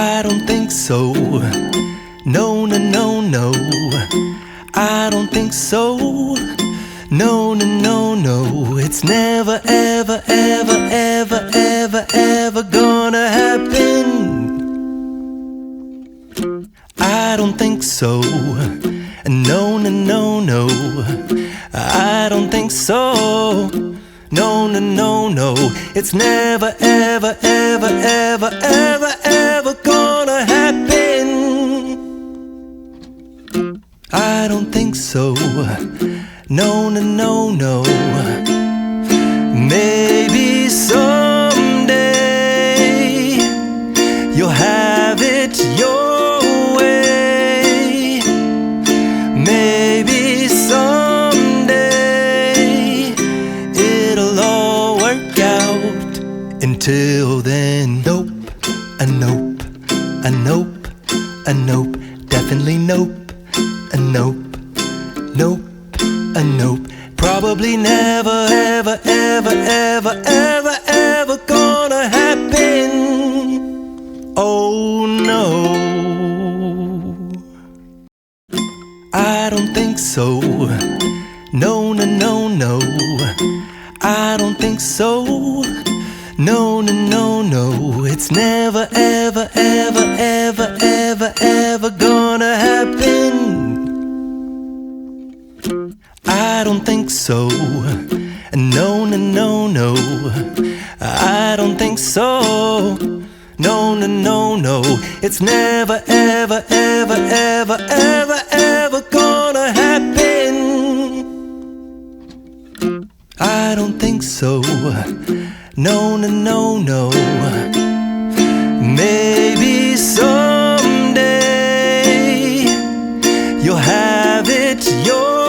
I don't think so. No, no, no, no. I don't think so. No, no, no, no. It's never, ever, ever, ever, ever, ever gonna happen. I don't think so. No, no, no, no. I don't think so. No, no, no, no. It's never, ever, ever, ever, ever, ever gonna happen. I don't think so. No, no, no, no. Maybe someday you'll have it your way. Maybe someday it'll all work out. Until then, nope, a nope, a nope, a nope, definitely nope, a nope, nope, a nope. Probably never, ever, ever, ever, ever, ever gonna happen. Oh no, I don't think so. No, no, no, no. I don't think so. No, no, no, no. It's never, ever, ever, ever, ever, ever gonna happen. I don't think so. No, no, no, no. I don't think so. No, no, no, no. It's never, ever, ever, ever, ever, ever gonna happen. I don't think so. No, no, no, no. Maybe someday you'll have it your